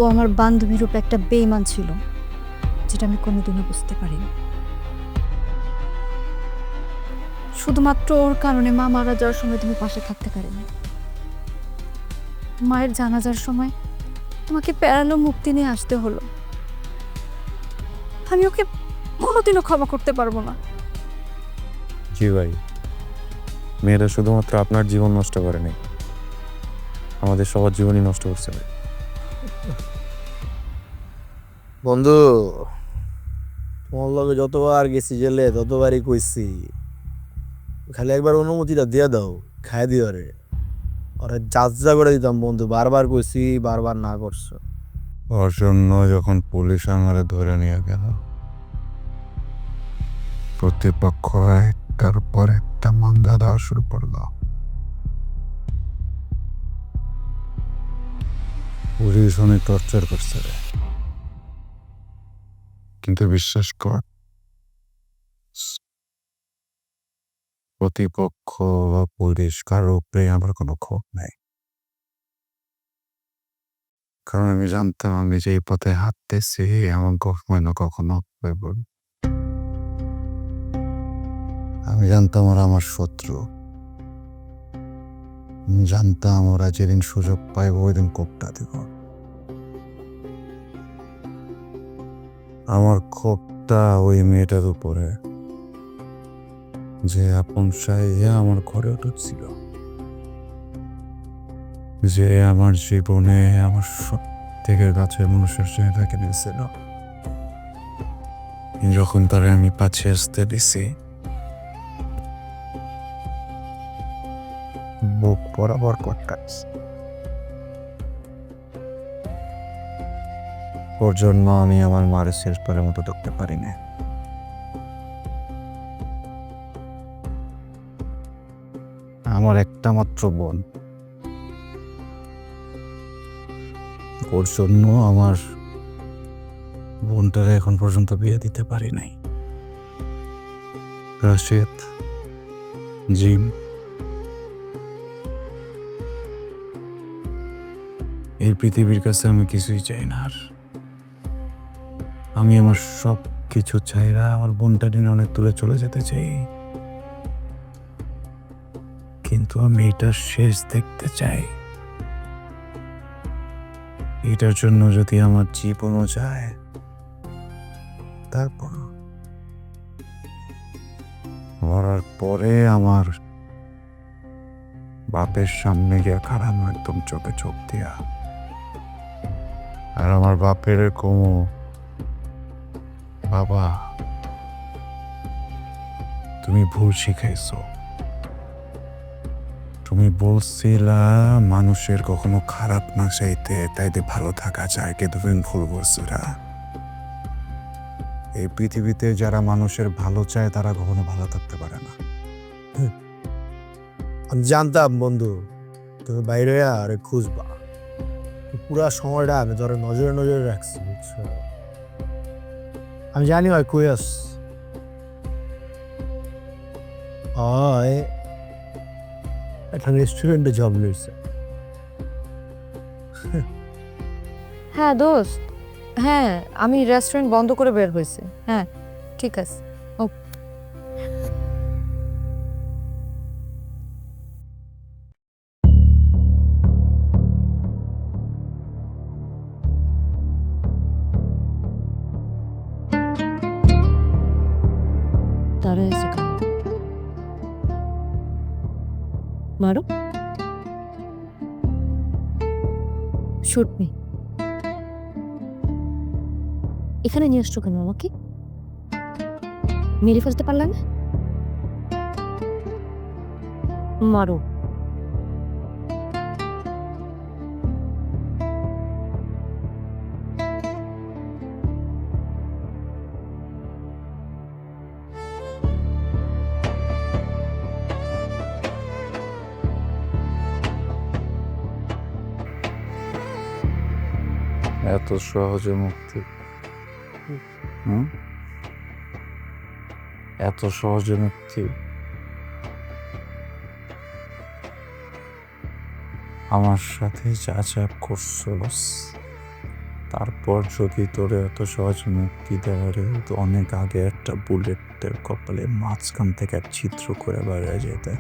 ও আমার বান্ধবীর রূপে একটা বেঈমান ছিল, যেটা আমি কোনোদিনও বুঝতে পারিনি। শুধুমাত্র ওর কারণে মা মারা যাওয়ার সময় তুমি পাশে থাকতে পারিনি। মায়ের জানাজার সময় তোমাকে প্যারালো মুক্তি নিয়ে আসতে হলো। আমি ওকে কোনোদিনও ক্ষমা করতে পারবো না। জি ভাই, মেয়েরা শুধুমাত্র আপনার জীবন নষ্ট করেনি, আমাদের সবার জীবনই নষ্ট করছে ভাই। বন্ধু, তোমার লগে যতবার গেছি জেলে ততবারই কইছি, খালি একবার অনুমতিটা দিয়ে দাও, খাই দিও রে। ওরে যা করে দিতাম বন্ধু, বারবার কইছি, বারবার না করছো। ওর জন্য যখন পুলিশ আমারে ধরে নিয়ে গেল, প্রতিপক্ষ একটার পর একটা মামলা দেওয়া শুরু করলো। পুলিশ অনেক টর্চার করছে রে, কিন্তু বিশ্বাস কর, প্রতিপক্ষ বা পুলিশ কারো উপরে আমার কোনো ক্ষোভ নাই। কারণ আমি জানতাম আমি যে এই পথে হাঁটতেছি এমন কখনো কখনো হবে। আমি জানতাম ওরা আমার শত্রু, জানতাম ওরা যেদিন সুযোগ পাইব ওই দিন কোপটা দিব। আমার ক্ষোভটা ওই মেয়েটার উপরে, যে আপন সাইয়ে আমার ঘরে ঢুকছিল, যে আমার জীবনে আমার সব থেকে কাছের মানুষের জায়গাকে নিয়েছিল। যখন তারা আমি পাছে আসতে দিছি, বুক বরাবর কটকাস। ওর জন্য আমি আমার মারে শেষবারের মতো দেখতে পারি না। আমার একটা মাত্র বোন, ওর জন্য আমার বোনটারে এখন পর্যন্ত বিয়ে দিতে পারি নাই। রাশিদ, জিম, এই পৃথিবীর কাছে আমি কিছুই চাই না আর। আমি আমার সব কিছু চাইরা আমার বোনটা দিন অনেক দূরে চলে যেতে চাই, কিন্তু আমি এটা শেষ দেখতে চাই। এটার জন্য যদি আমার জীবনও যায়, তারপর মরার পরে আমার বাপের সামনে গিয়ে খাড়ানো একদম চোখে চোখ দিয়া, আর আমার বাপের কমো, বাবা তুমি ভুল শিখাইছো। তুমি বলছিলা মানুষের কখনো খারাপ না চাইতে তাইতে ভালো থাকা যায়, কিন্তু তুমি ভুল বলছিলা। এই পৃথিবীতে যারা মানুষের ভালো চায় তারা কখনো ভালো থাকতে পারে না। আমি জানতাম বন্ধু তুমি বাইরে আরে খুঁজবা, পুরা সময়টা আমি ধরো নজরে নজরে রাখছি, বুঝছো? আমি জানি হয় কই আস হয় একটা রেস্টুরেন্টে জব লইছে। হ্যাঁ দোস্ত, হ্যাঁ আমি রেস্টুরেন্ট বন্ধ করে বের হয়েছে। হ্যাঁ ঠিক আছে। দাঁড়ায় আছে কেন? মারো। Shoot me. এখানে নিয়ে আসছো কেন আমাকে? মেরে ফেলতে পারলা না? মারো। এত সহজে মুক্তি, এত সহজে মুক্তি। আমার সাথে যা যা করছো তারপর যদি তোরে এত সহজ মুক্তি দেওয়ার তো অনেক আগে একটা বুলেটের কপালে মাঝখান থেকে এক চিত্র করে বেড়ে যেতে।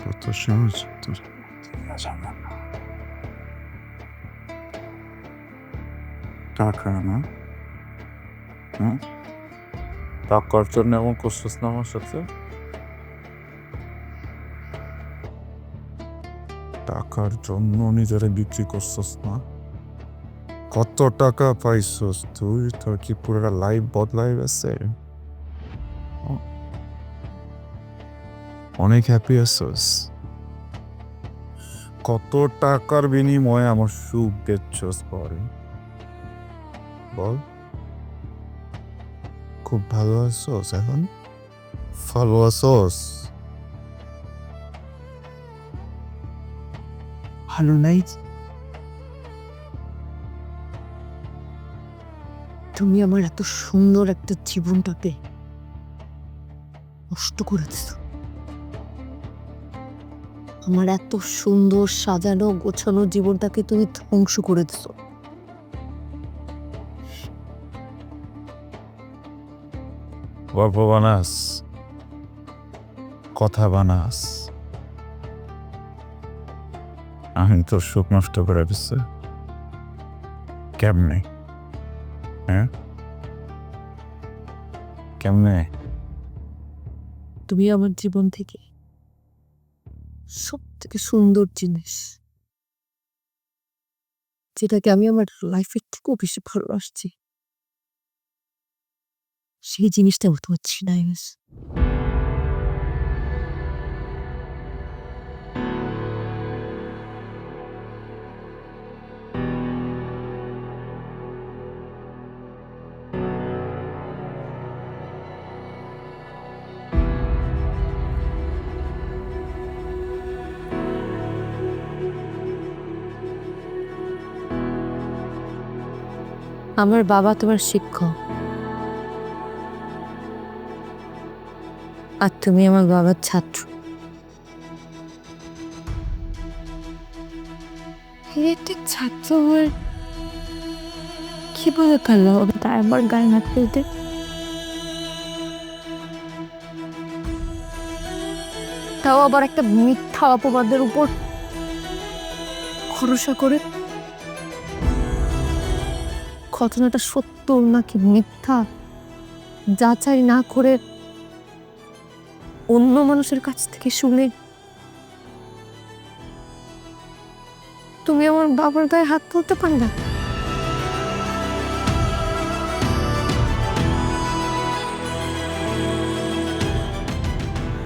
কত সহজ তোর টাকা না, হ্যাঁ? টাকার জন্য এমন করছিস না আমার সাথে? টাকার জন্য নিজেরে বিক্রি করছিস না? কত টাকা পাইছস তুই? তোর কি পুরো লাইফ বদলাই গেছে? অনেক হ্যাপি আছিস? কত টাকার বিনিময়ে আমার সুখ দেখছস পরে বল? খুব ভালো আছোস এখন? ভালো আছোস? ভালো নাই? তুমি আমার এত সুন্দর একটা জীবনটাকে নষ্ট করে দিছ। আমার এত সুন্দর সাজানো গোছানো জীবনটাকে তুমি ধ্বংস করে দিছ। গল্প বানাস, কথা বানাস, আমি তোর সুখ নষ্ট করে দিচ্ছে কেমনে? হ্যাঁ কেমনে? তুমি আমার জীবন থেকে সব থেকে সুন্দর জিনিস, যেটাকে আমি আমার লাইফের থেকেও বেশি ভালোবাসছি, সেই জিনিসটা তোমার ছিনাই গেছে। আমার বাবা তোমার শিক্ষক, আর তুমি আমার বাবার ছাত্র। ছাত্র হয়ে কি বলে কালো তাই আমার গায়ে হাত ফেলতে? তাও আবার একটা মিথ্যা অপবাদের উপর ভরসা করে। ঘটনাটা সত্য নাকি মিথ্যা যাচাই না করে অন্য মানুষের কাছ থেকে শুনে তুমি আমার বাবার গায়ে হাত তুলতে পারবে?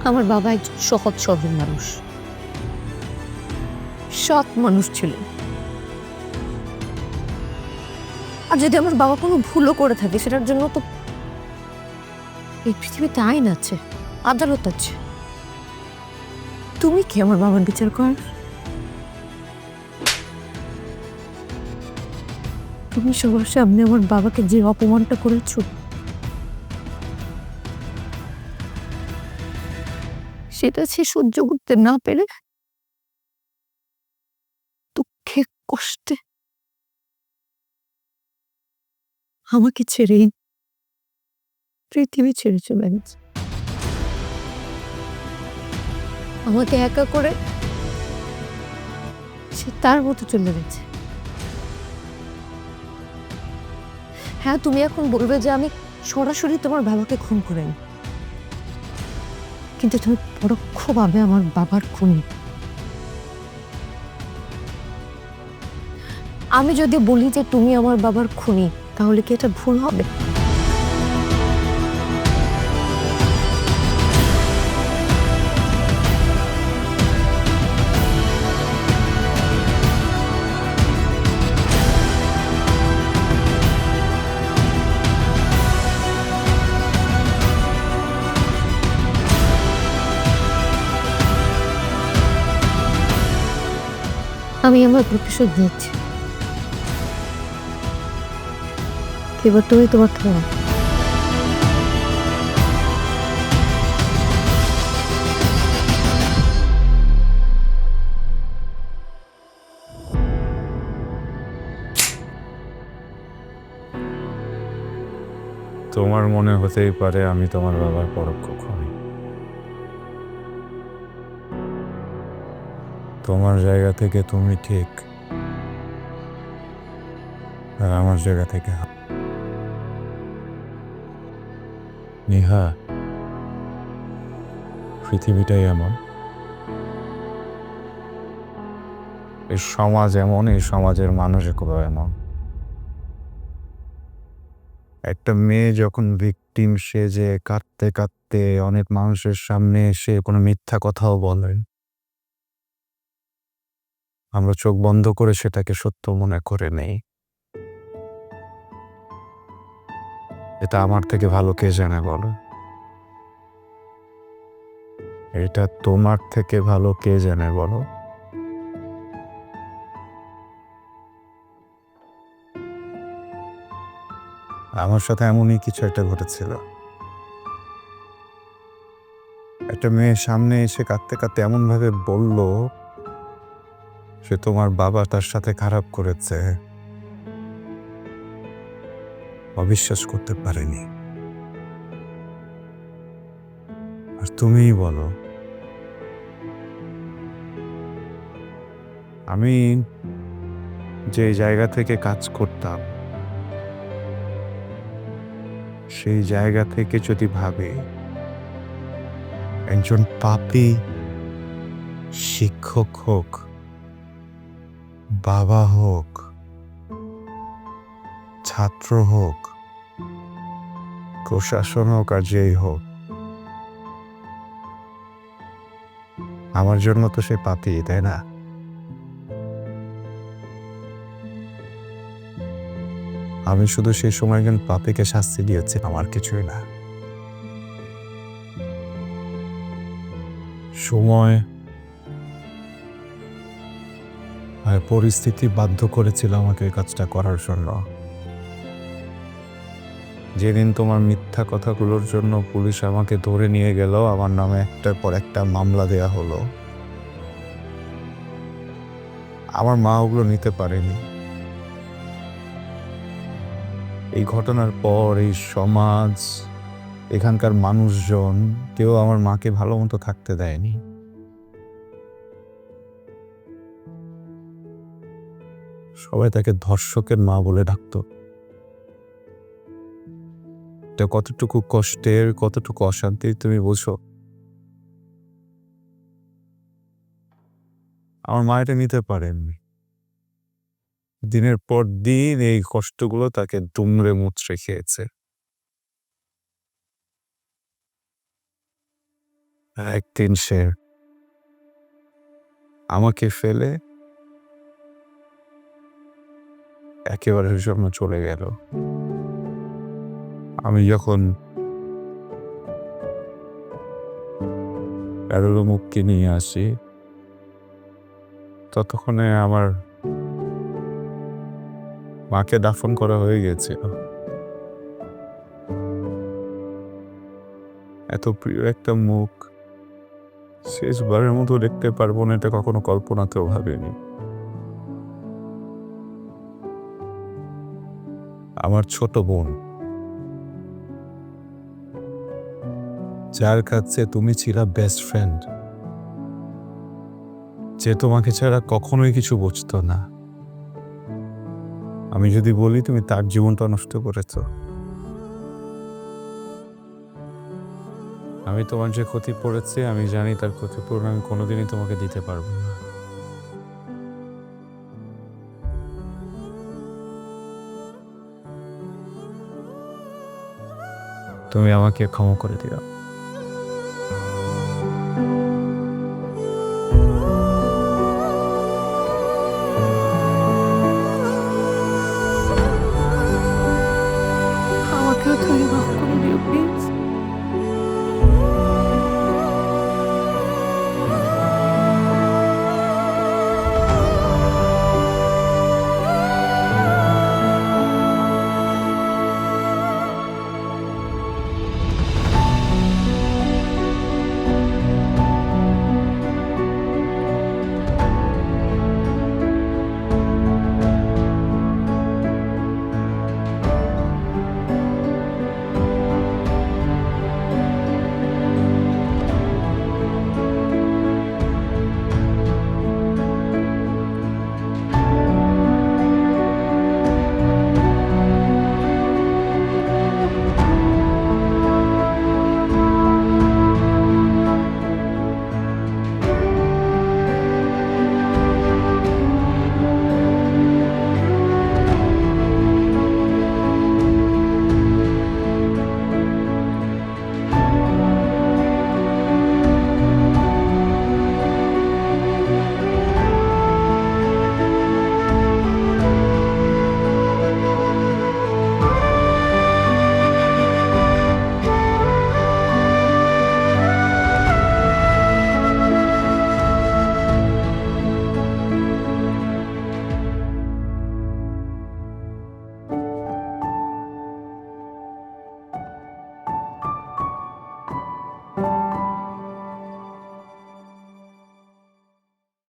আমার বাবা একজন সহজ সরল মানুষ, সৎ মানুষ ছিল। আর যদি আমার বাবা কোনো ভুলও করে থাকে সেটার জন্য তো এই পৃথিবীতে আইন আছে, আদালত আছে। তুমি কি আমার বাবার বিচার কর? তুমি সবার সামনে আমার বাবাকে যে অপমানটা করেছো সেটা সে সহ্য করতে না পেরে দুঃখে কষ্টে আমাকে ছেড়ে পৃথিবী ছেড়ে চলে গেছে। আমাকে একা করে সে তার মতো চলে গেছে। হ্যাঁ, তুমি এখন বলবে যে আমি সরাসরি তোমার বাবাকে খুন করিনি, কিন্তু তুমি পরোক্ষভাবে আমার বাবার খুনি। আমি যদি বলি যে তুমি আমার বাবার খুনি, তাহলে কি এটা ভুল হবে? আমি আমার প্রতিশোধ নিচ্ছি। এবার তুমি তোমার খাওয়া। তোমার মনে হতেই পারে আমি তোমার বাবার পরোক্ষ খুনি। তোমার জায়গা থেকে তুমি ঠিক, আর আমার জায়গা থেকে নেহা, পৃথিবীটাই এমন, এই সমাজ এমন, এই সমাজের মানুষগুলো এমন। একটা মেয়ে যখন ভিকটিম সেজে কাঁদতে কাঁদতে অনেক মানুষের সামনে এসে কোনো মিথ্যা কথাও বলেন, আমরা চোখ বন্ধ করে সেটাকে সত্য মনে করে নেই। এটা আমার থেকে ভালো কে জানে বলো? এটা তোমার থেকে ভালো কে জানে বলো? আমার সাথে এমনই কিছু একটা ঘটেছিল। একটা মেয়ে সামনে এসে কাঁদতে কাঁদতে এমন ভাবে বলল সে তোমার বাবা তার সাথে খারাপ করেছে, অবিশ্বাস করতে পারেনি। আর তুমিই বলো, আমি যে জায়গা থেকে কাজ করতাম সেই জায়গা থেকে যদি ভাবি একজন পাপী শিক্ষক হোক, বাবা হোক, ছাত্র হোক, প্রশাসন হোক, আর যেই হোক, আমার জন্য তো সে পাপী, তাই না? আমি শুধু সেই সময় একজন পাপীকে শাস্তি দিয়েছি, আমার কিছুই না। সময় আর পরিস্থিতি বাধ্য করেছিল আমাকে এই কাজটা করার জন্য। যেদিন তোমার মিথ্যা কথাগুলোর জন্য পুলিশ আমাকে ধরে নিয়ে গেল, আমার নামে একটার পর একটা মামলা দেয়া হলো, আমার মা ওগুলো নিতে পারেনি। এই ঘটনার পর এই সমাজ, এখানকার মানুষজন কেউ আমার মাকে ভালো মতো থাকতে দেয়নি। সবাই তাকে ধর্ষকের মা বলে ডাকতো। এটা কতটুকু কষ্টের, কতটুকু অশান্তির তুমি বোঝো? আমার মা এটা নিতে পারেননি। দিনের পর দিন এই কষ্টগুলো তাকে দুমড়ে মুচড়ে খেয়েছে। একদিন সে আমাকে ফেলে একেবারে জন্য চলে গেল। আমি যখন মুখকে নিয়ে আসি, ততক্ষণে আমার মাকে দাফন করা হয়ে গেছিল। এত প্রিয় একটা মুখ শেষবারের মতো দেখতে পারবো না, এটা কখনো কল্পনাতেও ভাবিনি। আমার ছোট বোন, যার কাছে তুমি ছিলা বেস্ট ফ্রেন্ড, যে তোমাকে ছাড়া কখনোই কিছু বুঝতো না, আমি যদি বলি তুমি তার জীবনটা নষ্ট করেছো। আমি তোমার যে ক্ষতি পড়েছে আমি জানি, তার ক্ষতিপূরণ আমি কোনোদিনই তোমাকে দিতে পারবো না। তুমি আমাকে ক্ষমা করে দিও।